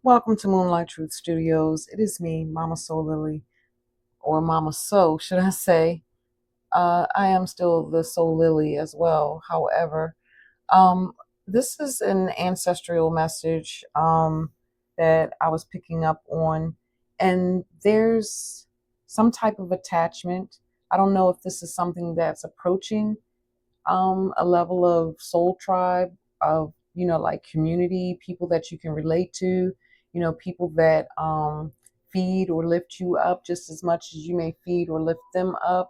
Welcome to Moonlight Truth Studios. It is me, Mama Soul Lily, or Mama So, should I say. I am still the Soul Lily as well. However, um, this is an ancestral message that I was picking up on, and there's some type of attachment. I don't know if this is something that's approaching a level of soul tribe, of like community, people that you can relate to, people that feed or lift you up just as much as you may feed or lift them up.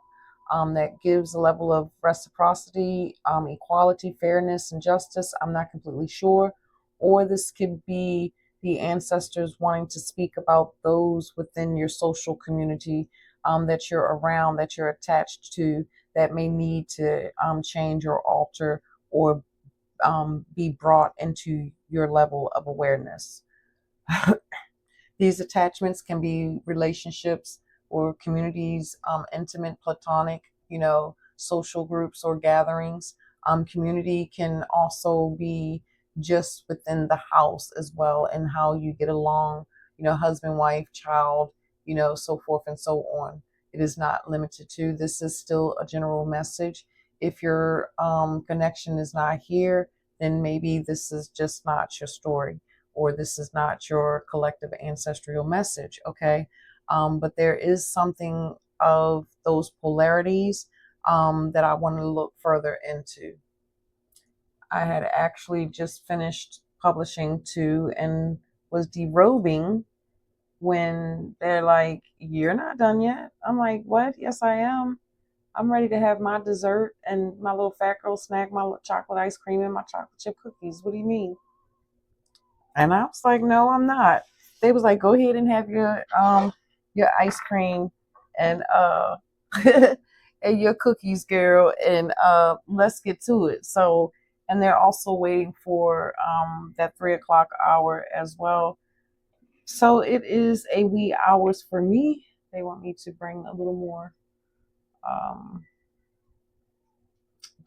That gives a level of reciprocity, equality, fairness, and justice. I'm not completely sure. Or this could be the ancestors wanting to speak about those within your social community, that you're around, that you're attached to, that may need to change or alter, or be brought into your level of awareness. These attachments can be relationships or communities, intimate, platonic, social groups or gatherings. Community can also be just within the house as well, and how you get along, husband, wife, child, so forth and so on. It is not limited to. This is still a general message. If your connection is not here, then maybe this is just not your story, or this is not your collective ancestral message, okay? But there is something of those polarities that I want to look further into. I had actually just finished publishing two and was derobing when they're like, "You're not done yet." I'm like, "What? Yes, I am. I'm ready to have my dessert and my little fat girl snack, my chocolate ice cream and my chocolate chip cookies. What do you mean?" And I was like, "No, I'm not." They was like, "Go ahead and have your ice cream and and your cookies, girl, and let's get to it." So, and they're also waiting for that 3 o'clock hour as well. So it is a wee hours for me. They want me to bring a little more um,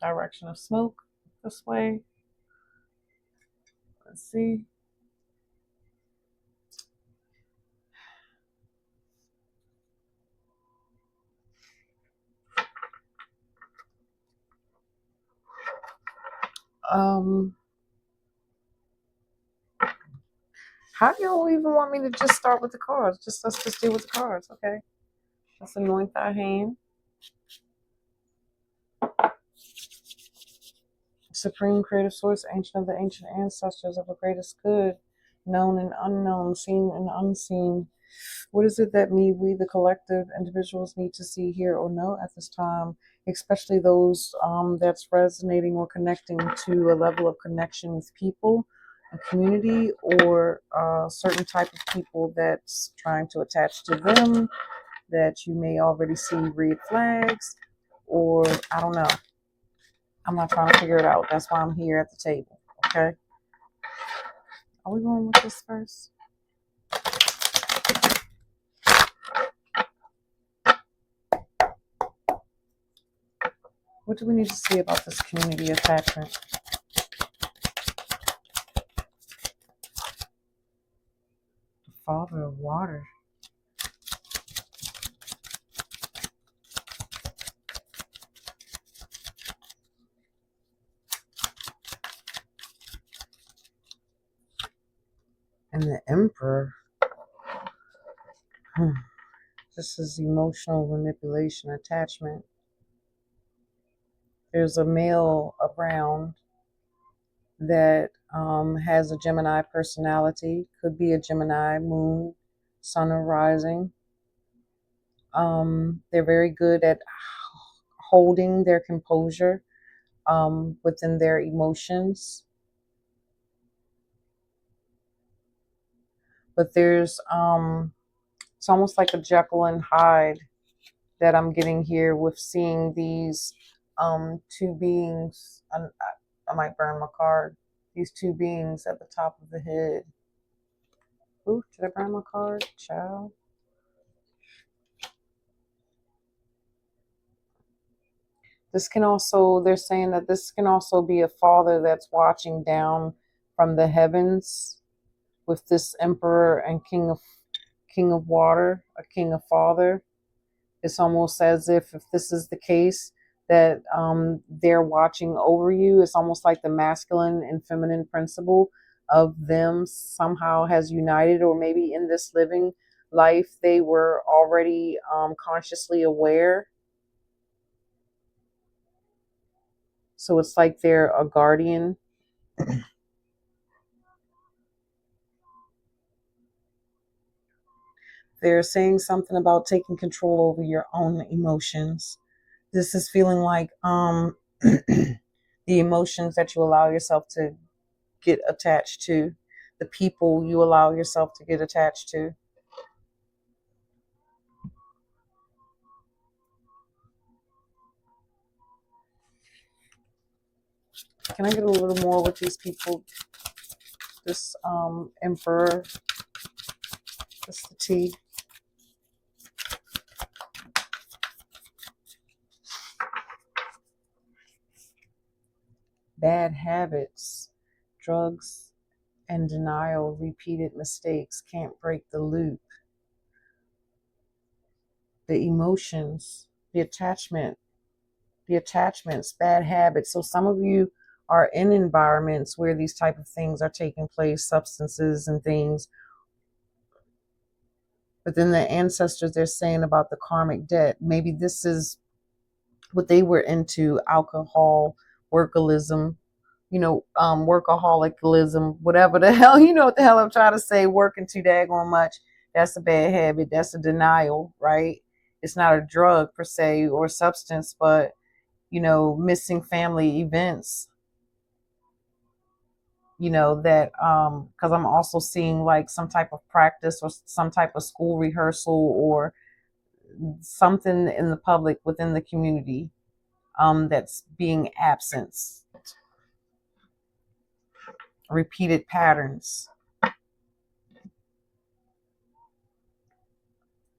direction of smoke this way. Let's see. Um, how do you even want me to just start with the cards? Let's just deal with the cards, okay? Let's anoint thy hand. Supreme creative source, ancient of the ancient ancestors of the greatest good, known and unknown, seen and unseen. What is it that we, the collective individuals, need to see, hear, or know at this time, especially those that's resonating or connecting to a level of connection with people, a community, or a certain type of people that's trying to attach to them, that you may already see red flags, or I don't know. I'm not trying to figure it out. That's why I'm here at the table. Okay. Are we going with this first? What do we need to see about this community attachment? The Father of Water. And the Emperor. This is emotional manipulation, attachment. There's a male around that has a Gemini personality. Could be a Gemini moon, sun, or rising. They're very good at holding their composure within their emotions. But there's it's almost like a Jekyll and Hyde that I'm getting here with seeing these two beings. I might burn my card. These two beings at the top of the head. Ooh, did I burn my card? Child. This can also, they're saying that this can also be a father that's watching down from the heavens, with this Emperor and King of Water, a King of Father. It's almost as if this is the case, that they're watching over you. It's almost like the masculine and feminine principle of them somehow has united, or maybe in this living life they were already consciously aware. So it's like they're a guardian. They're saying something about taking control over your own emotions. This is feeling like the emotions that you allow yourself to get attached to, the people you allow yourself to get attached to. Can I get a little more with these people? This Emperor, this the T. Bad habits, drugs and denial, repeated mistakes can't break the loop. The emotions, the attachments, bad habits. So some of you are in environments where these type of things are taking place, substances and things. But then the ancestors, they're saying about the karmic debt. Maybe this is what they were into: alcohol, workalism, workaholicalism, whatever the hell, you know what the hell I'm trying to say, working too daggone much. That's a bad habit. That's a denial, right? It's not a drug per se or substance, but, missing family events, that, because I'm also seeing like some type of practice or some type of school rehearsal or something in the public within the community that's being absent. Repeated patterns.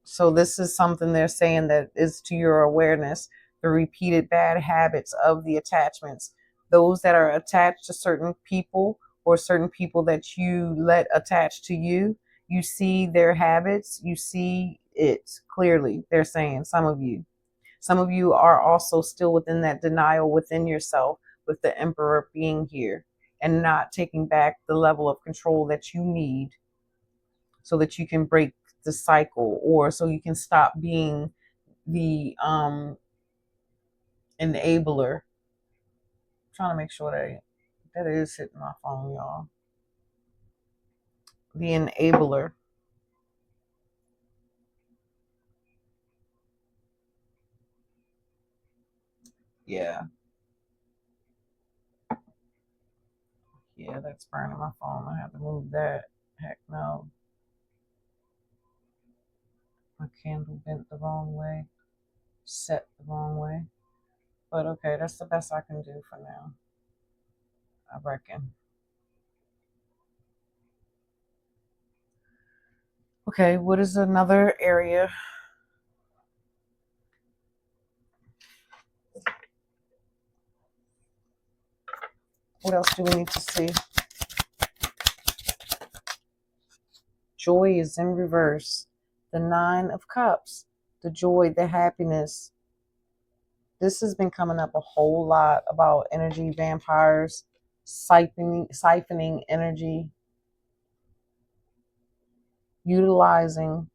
So this is something they're saying that is to your awareness: the repeated bad habits of the attachments. Those that are attached to certain people, or certain people that you let attach to you, you see their habits, you see it clearly. They're saying some of you. Some of you are also still within that denial within yourself, with the Emperor being here and not taking back the level of control that you need, so that you can break the cycle, or so you can stop being the enabler. I'm trying to make sure that is hitting my phone, y'all. The enabler. Yeah. Yeah, that's burning my phone. I have to move that. Heck no. My candle bent the wrong way, set the wrong way. But okay, that's the best I can do for now, I reckon. Okay, what is another area? What else do we need to see? Joy is in reverse. The Nine of Cups. The joy, the happiness. This has been coming up a whole lot about energy vampires, siphoning energy, utilizing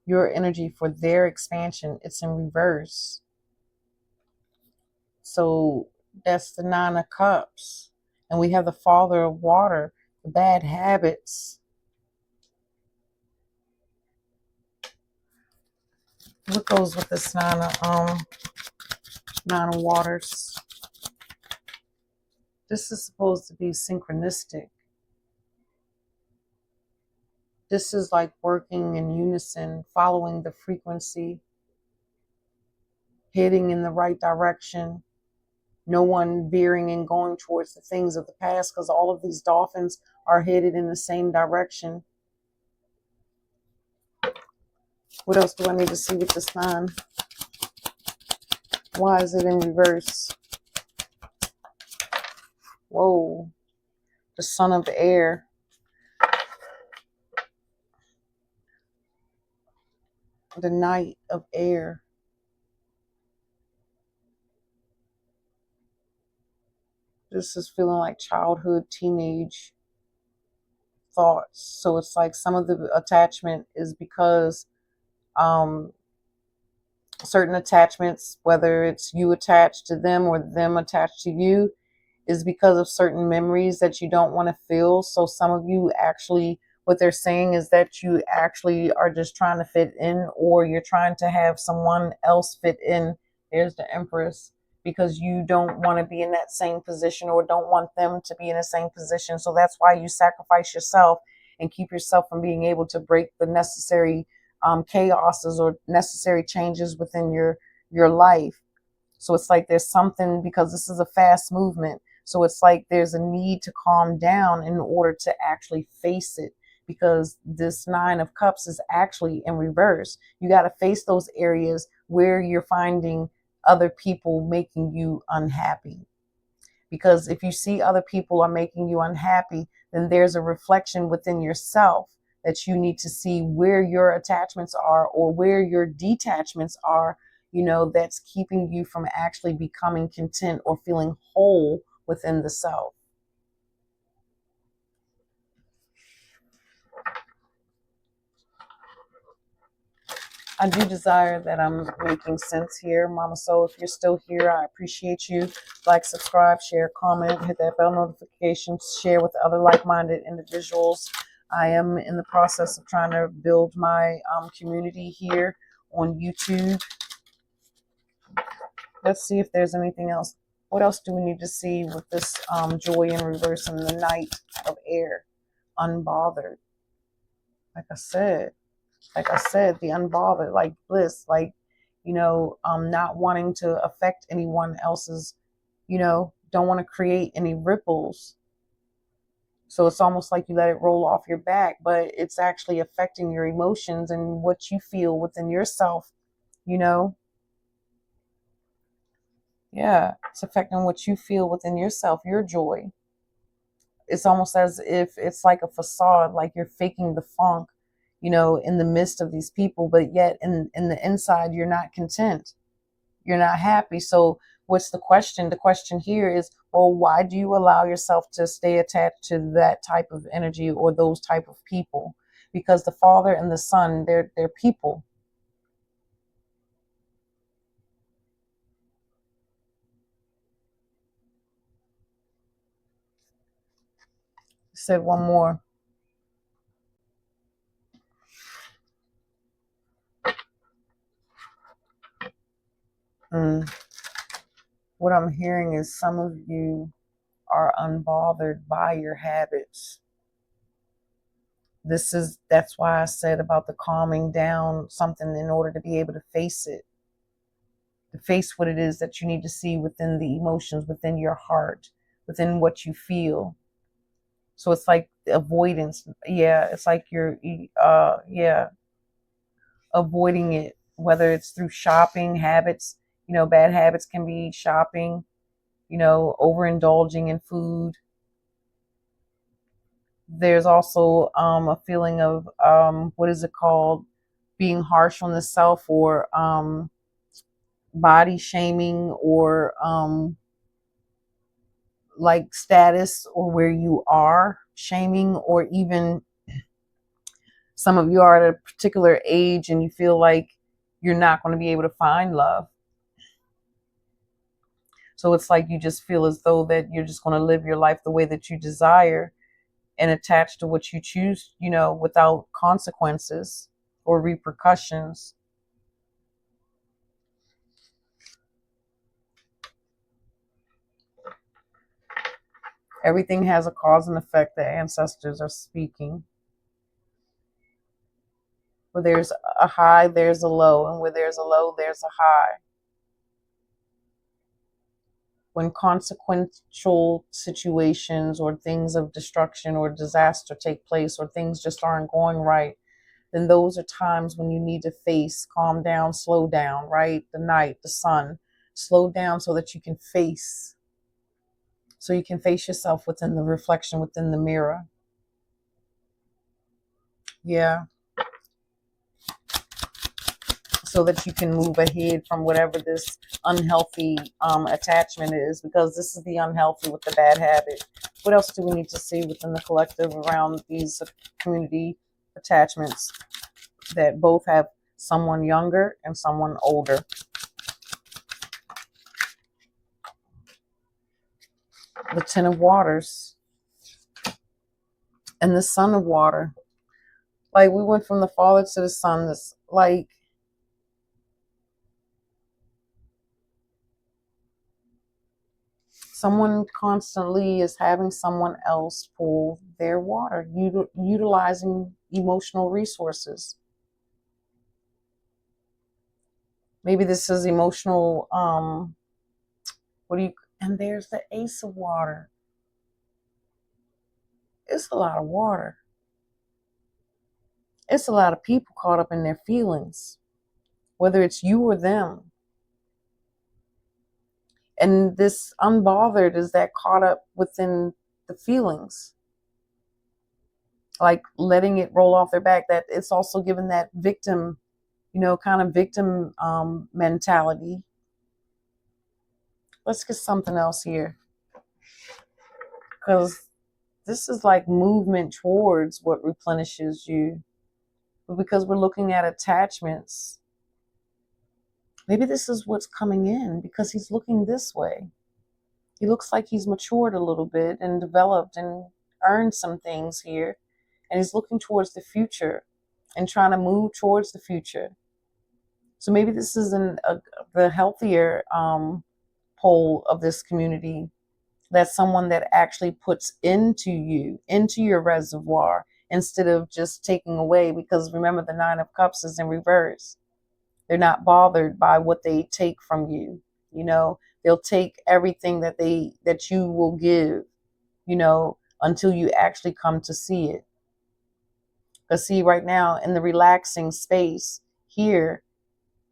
your energy for their expansion. It's in reverse. So that's the Nine of Cups. And we have the Father of Water, the bad habits. What goes with this Nine of Waters? This is supposed to be synchronistic. This is like working in unison, following the frequency, heading in the right direction. No one veering and going towards the things of the past, because all of these dolphins are headed in the same direction. What else do I need to see with this nine? Why is it in reverse? Whoa. the son of air, the knight of air. This is feeling like childhood, teenage thoughts. So it's like some of the attachment is because um, certain attachments, whether it's you attached to them or them attached to you, is because of certain memories that you don't want to feel. So some of you actually, what they're saying is that you actually are just trying to fit in, or you're trying to have someone else fit in. There's the Empress, because you don't want to be in that same position or don't want them to be in the same position. So that's why you sacrifice yourself and keep yourself from being able to break the necessary chaoses or necessary changes within your life. So it's like there's something, because this is a fast movement. So it's like there's a need to calm down in order to actually face it, because this Nine of Cups is actually in reverse. You got to face those areas where you're finding other people making you unhappy. Because if you see other people are making you unhappy, then there's a reflection within yourself that you need to see where your attachments are or where your detachments are, that's keeping you from actually becoming content or feeling whole within the self. I do desire that I'm making sense here, Mama Soul. If you're still here, I appreciate you. Like, subscribe, share, comment, hit that bell notification, share with other like-minded individuals. I am in the process of trying to build my community here on YouTube. Let's see if there's anything else. What else do we need to see with this joy in reverse and the Knight of Air? Unbothered. Like I said, the unbothered, like bliss, like, not wanting to affect anyone else's, don't want to create any ripples. So it's almost like you let it roll off your back, but it's actually affecting your emotions and what you feel within yourself, you know? Yeah, it's affecting what you feel within yourself, your joy. It's almost as if it's like a facade, like you're faking the funk, in the midst of these people, but yet in the inside, you're not content. You're not happy. So what's the question? The question here is, well, why do you allow yourself to stay attached to that type of energy or those type of people? Because the Father and the Son, they're people. Said one more. Mm. What I'm hearing is some of you are unbothered by your habits. That's why I said about the calming down something in order to be able to face it, to face what it is that you need to see within the emotions, within your heart, within what you feel. So it's like avoidance. Yeah, it's like yeah, avoiding it, whether it's through shopping habits. Bad habits can be shopping, overindulging in food. There's also a feeling of what is it called? Being harsh on the self, or body shaming, or like status, or where you are shaming, or even some of you are at a particular age and you feel like you're not going to be able to find love. So it's like you just feel as though that you're just going to live your life the way that you desire and attach to what you choose, without consequences or repercussions. Everything has a cause and effect. The ancestors are speaking. Where there's a high, there's a low, and where there's a low, there's a high. When consequential situations or things of destruction or disaster take place, or things just aren't going right, then those are times when you need to face, calm down, slow down, right? The night, the sun, slow down so that you can face so you can face yourself within the reflection within the mirror. Yeah. So that you can move ahead from whatever this unhealthy attachment is, because this is the unhealthy with the bad habit. What else do we need to see within the collective around these community attachments that both have someone younger and someone older? The Ten of Waters and the Son of Water. Like, we went from the Father to the Son. This, like, someone constantly is having someone else pull their water, utilizing emotional resources. Maybe this is emotional, and there's the Ace of Water. It's a lot of water. It's a lot of people caught up in their feelings, whether it's you or them. And this unbothered is that caught up within the feelings, like letting it roll off their back. That it's also given that victim, kind of victim mentality. Let's get something else here, because this is like movement towards what replenishes you. But because we're looking at attachments, maybe this is what's coming in, because he's looking this way. He looks like he's matured a little bit and developed and earned some things here. And he's looking towards the future and trying to move towards the future. So maybe this is the healthier pole of this community. That's someone that actually puts into you, into your reservoir, instead of just taking away. Because remember, the Nine of Cups is in reverse. They're not bothered by what they take from you. They'll take everything that you will give, until you actually come to see it. Because see, right now in the relaxing space here,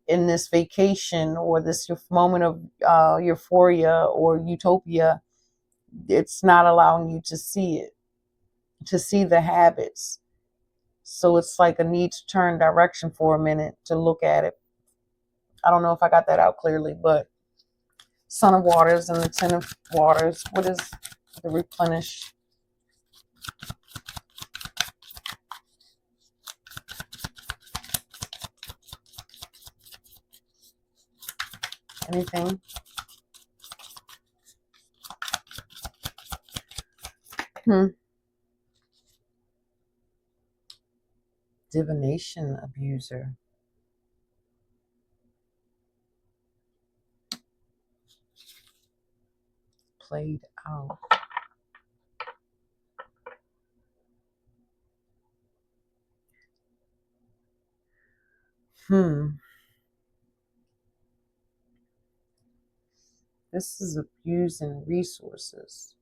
in this vacation or this moment of euphoria or utopia, it's not allowing you to see it, to see the habits. So it's like a need to turn direction for a minute to look at it. I don't know if I got that out clearly, but Son of Waters and the Ten of Waters. What is the replenish? Anything? Divination abuser. Played out. This is abusing resources.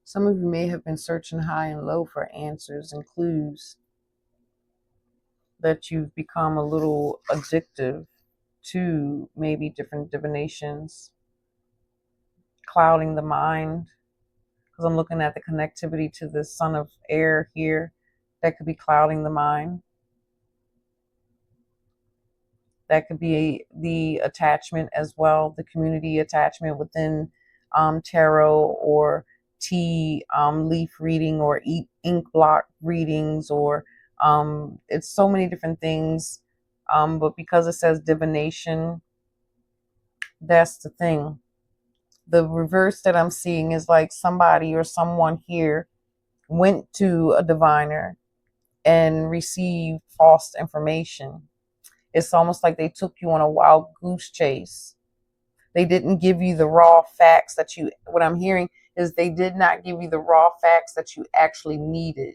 Some of you may have been searching high and low for answers and clues, that you've become a little addictive to maybe different divinations, clouding the mind. Because I'm looking at the connectivity to the Son of Air here, that could be clouding the mind. That could be the attachment as well, the community attachment within tarot or tea leaf reading or ink blot readings, or it's so many different things. But because it says divination, that's the thing. The reverse that I'm seeing is like somebody or someone here went to a diviner and received false information. It's almost like they took you on a wild goose chase. They didn't give you the raw facts what I'm hearing is they did not give you the raw facts that you actually needed.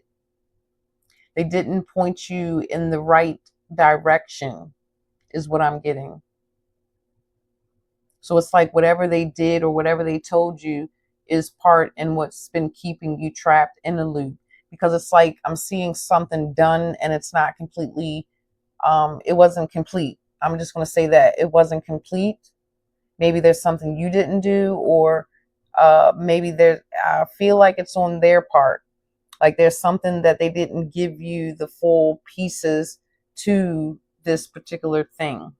They didn't point you in the right direction, is what I'm getting. So it's like whatever they did or whatever they told you is part in what's been keeping you trapped in a loop. Because it's like I'm seeing something done and it's not completely, it wasn't complete. I'm just going to say that it wasn't complete. Maybe there's something you didn't do, or maybe there, I feel like it's on their part. Like there's something that they didn't give you the full pieces to this particular thing.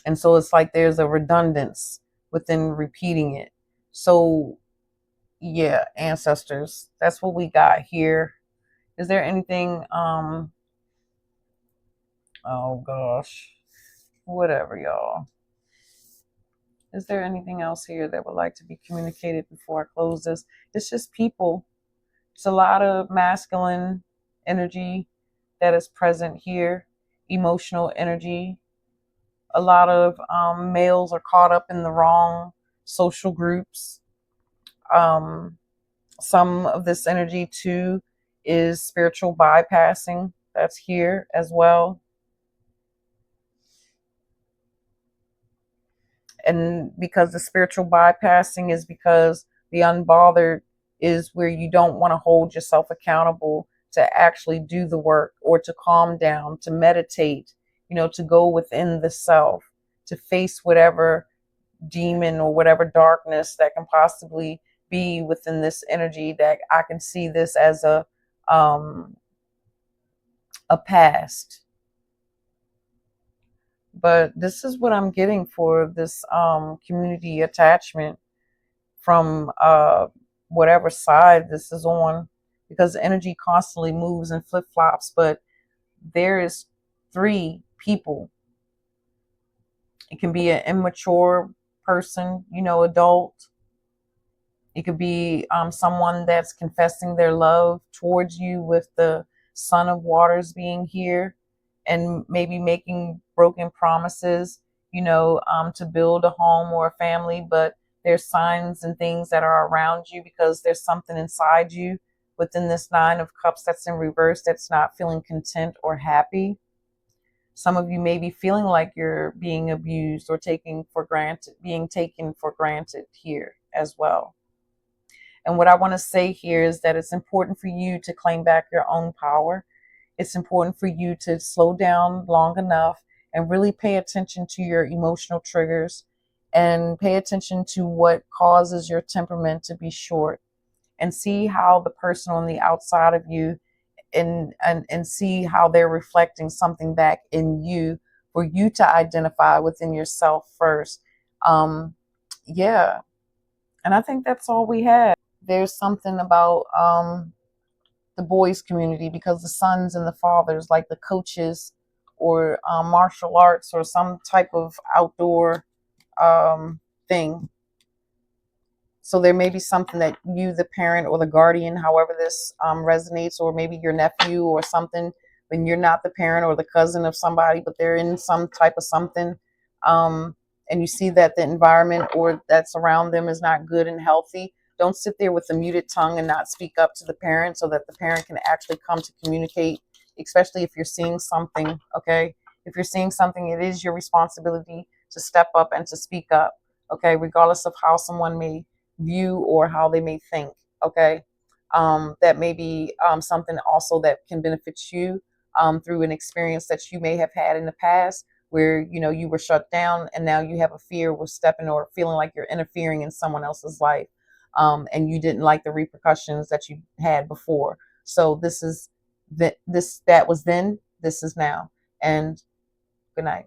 And so it's like there's a redundance within repeating it. So yeah, ancestors, that's what we got here. Is there anything oh gosh, whatever, y'all. Is there anything else here that would like to be communicated before I close this? It's just people. It's a lot of masculine energy that is present here, emotional energy. A lot of males are caught up in the wrong social groups. Um, some of this energy, too, is spiritual bypassing. That's here as well. And because the spiritual bypassing is because the unbothered is where you don't want to hold yourself accountable to actually do the work, or to calm down, to meditate, to go within the self, to face whatever demon or whatever darkness that can possibly be within this energy. That I can see this as a past. But this is what I'm getting for this community attachment from whatever side this is on, because the energy constantly moves and flip flops. But there is 3 people. It can be an immature person, adult. It could be someone that's confessing their love towards you, with the Son of Waters being here, and maybe making broken promises, to build a home or a family. But there's signs and things that are around you, because there's something inside you within this 9 of Cups that's in reverse, that's not feeling content or happy. Some of you may be feeling like you're being abused or being taken for granted here as well. And what I want to say here is that it's important for you to claim back your own power. It's important for you to slow down long enough and really pay attention to your emotional triggers, and pay attention to what causes your temperament to be short, and see how the person on the outside of you, and see how they're reflecting something back in you, for you to identify within yourself first. Yeah. And I think that's all we have. There's something about the boys community, because the sons and the fathers, like the coaches, or martial arts, or some type of outdoor thing. So there may be something that you, the parent or the guardian, however this resonates, or maybe your nephew or something, when you're not the parent or the cousin of somebody, but they're in some type of something, and you see that the environment or that's around them is not good and healthy. Don't sit there with a muted tongue and not speak up to the parent, so that the parent can actually come to communicate, especially if you're seeing something, okay? If you're seeing something, it is your responsibility to step up and to speak up, okay? Regardless of how someone may view or how they may think, okay? That may be something also that can benefit you through an experience that you may have had in the past, where you were shut down, and now you have a fear with stepping or feeling like you're interfering in someone else's life, and you didn't like the repercussions that you had before. So this is that was then, this is now. And good night.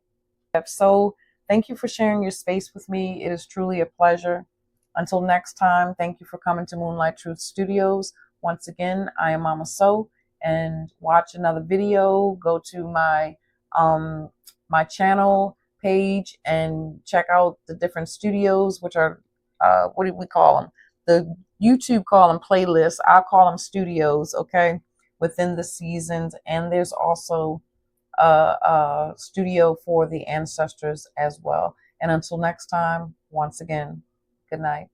So thank you for sharing your space with me. It is truly a pleasure. Until next time, thank you for coming to Moonlight Truth Studios. Once again, I am Mama So, and watch another video. Go to my channel page and check out the different studios, which are what do we call them? The YouTube call them playlists. I call them studios. Okay, within the seasons, and there's also a studio for the ancestors as well. And until next time, once again, good night.